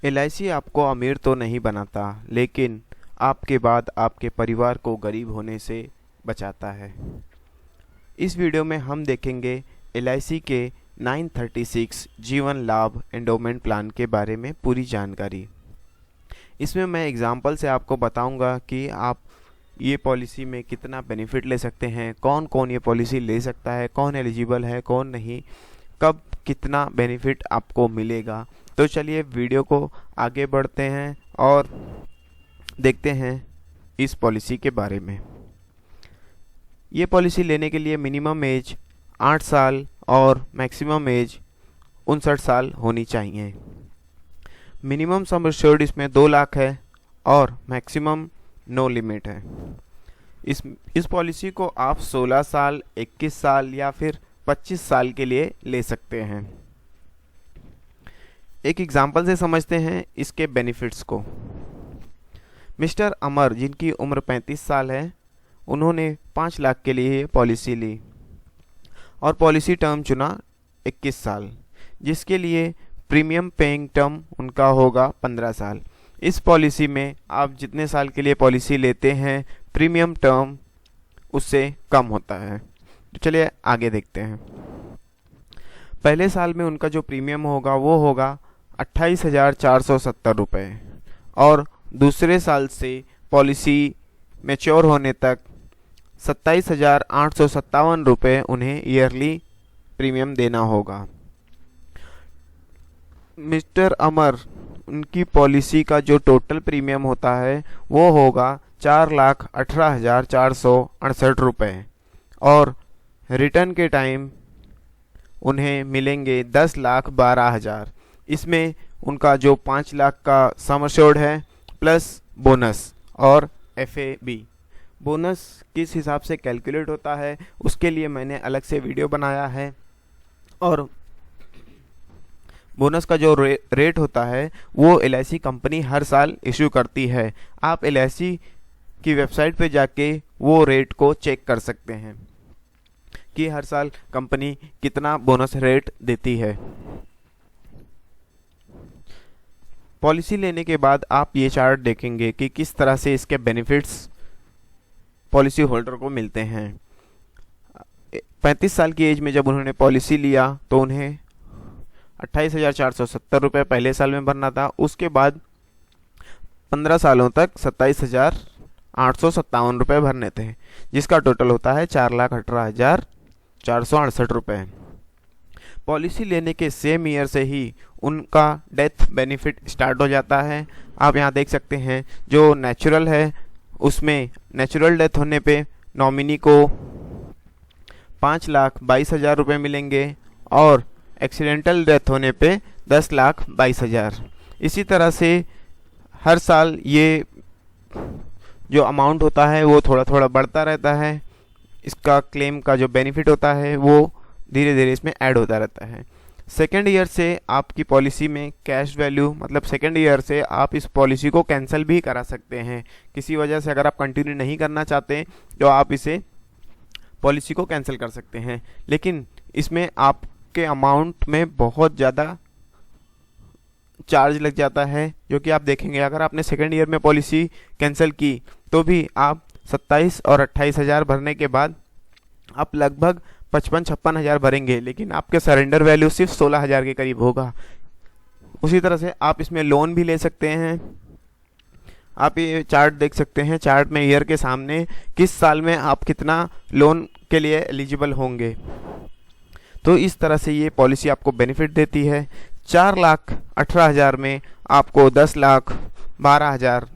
LIC आपको अमीर तो नहीं बनाता, लेकिन आपके बाद आपके परिवार को गरीब होने से बचाता है। इस वीडियो में हम देखेंगे एलआईसी के 936 जीवन लाभ एंडोमेंट प्लान के बारे में पूरी जानकारी। इसमें मैं एग्जाम्पल से आपको बताऊंगा कि आप ये पॉलिसी में कितना बेनिफिट ले सकते हैं, कौन कौन ये पॉलिसी ले सकता है, कौन एलिजिबल है, कौन नहीं, कब कितना बेनिफिट आपको मिलेगा। तो चलिए वीडियो को आगे बढ़ते हैं और देखते हैं इस पॉलिसी के बारे में। ये पॉलिसी लेने के लिए मिनिमम एज 8 साल और मैक्सिमम एज 59 साल होनी चाहिए। मिनिमम सम एश्योर्ड इसमें 2 लाख है और मैक्सिमम नो लिमिट है। इस पॉलिसी को आप 16 साल, 21 साल या फिर 25 साल के लिए ले सकते हैं। एक एग्जाम्पल से समझते हैं इसके बेनिफिट्स को। मिस्टर अमर, जिनकी उम्र 35 साल है, उन्होंने 5 लाख के लिए पॉलिसी ली और पॉलिसी टर्म चुना 21 साल, जिसके लिए प्रीमियम पेइंग टर्म उनका होगा 15 साल। इस पॉलिसी में आप जितने साल के लिए पॉलिसी लेते हैं, प्रीमियम टर्म उससे कम होता है। तो चलिए आगे देखते हैं। पहले साल में उनका जो प्रीमियम होगा वो होगा 28,470 रुपये और दूसरे साल से पॉलिसी मैच्योर होने तक 27,857 रुपये उन्हें ईयरली प्रीमियम देना होगा। मिस्टर अमर, उनकी पॉलिसी का जो टोटल प्रीमियम होता है वो होगा 4,18,468 रुपये और रिटर्न के टाइम उन्हें मिलेंगे 10,12,000। इसमें उनका जो 5 लाख का सम एश्योर्ड है प्लस बोनस और एफएबी। बोनस किस हिसाब से कैलकुलेट होता है उसके लिए मैंने अलग से वीडियो बनाया है और बोनस का जो रेट होता है वो एलआईसी कंपनी हर साल इशू करती है। आप एलआईसी की वेबसाइट पे जाके वो रेट को चेक कर सकते हैं कि हर साल कंपनी कितना बोनस रेट देती है। पॉलिसी लेने के बाद आप ये चार्ट देखेंगे कि किस तरह से इसके बेनिफिट्स पॉलिसी होल्डर को मिलते हैं। 35 साल की एज में जब उन्होंने पॉलिसी लिया तो उन्हें 28,470 रुपये पहले साल में भरना था। उसके बाद 15 सालों तक 27,857 रुपये भरने थे, जिसका टोटल होता है 4,18,468 रुपये। पॉलिसी लेने के सेम ईयर से ही उनका डेथ बेनिफिट स्टार्ट हो जाता है। आप यहाँ देख सकते हैं जो नेचुरल है उसमें नेचुरल डेथ होने पे नॉमिनी को 5,22,000 रुपये मिलेंगे और एक्सीडेंटल डेथ होने पे 10,22,000। इसी तरह से हर साल ये जो अमाउंट होता है वो थोड़ा थोड़ा बढ़ता रहता है। इसका क्लेम का जो बेनिफिट होता है वो धीरे धीरे इसमें ऐड होता रहता है। सेकेंड ईयर से आपकी पॉलिसी में कैश वैल्यू, मतलब सेकेंड ईयर से आप इस पॉलिसी को कैंसिल भी करा सकते हैं। किसी वजह से अगर आप कंटिन्यू नहीं करना चाहते तो आप इसे पॉलिसी को कैंसिल कर सकते हैं, लेकिन इसमें आपके अमाउंट में बहुत ज़्यादा चार्ज लग जाता है, जो कि आप देखेंगे। अगर आपने सेकेंड ईयर में पॉलिसी कैंसिल की तो भी आप 27 और 28,000 भरने के बाद आप लगभग 55-56 हज़ार भरेंगे, लेकिन आपके सरेंडर वैल्यू सिर्फ 16,000 के करीब होगा। उसी तरह से आप इसमें लोन भी ले सकते हैं। आप ये चार्ट देख सकते हैं, चार्ट में ईयर के सामने किस साल में आप कितना लोन के लिए एलिजिबल होंगे। तो इस तरह से ये पॉलिसी आपको बेनिफिट देती है। 4,18,000 में आपको 10,12,000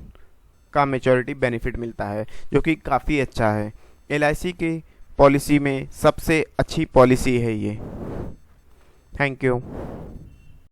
का मैच्योरिटी बेनिफिट मिलता है, जो कि काफ़ी अच्छा है। एलआईसी की पॉलिसी में सबसे अच्छी पॉलिसी है ये। Thank you.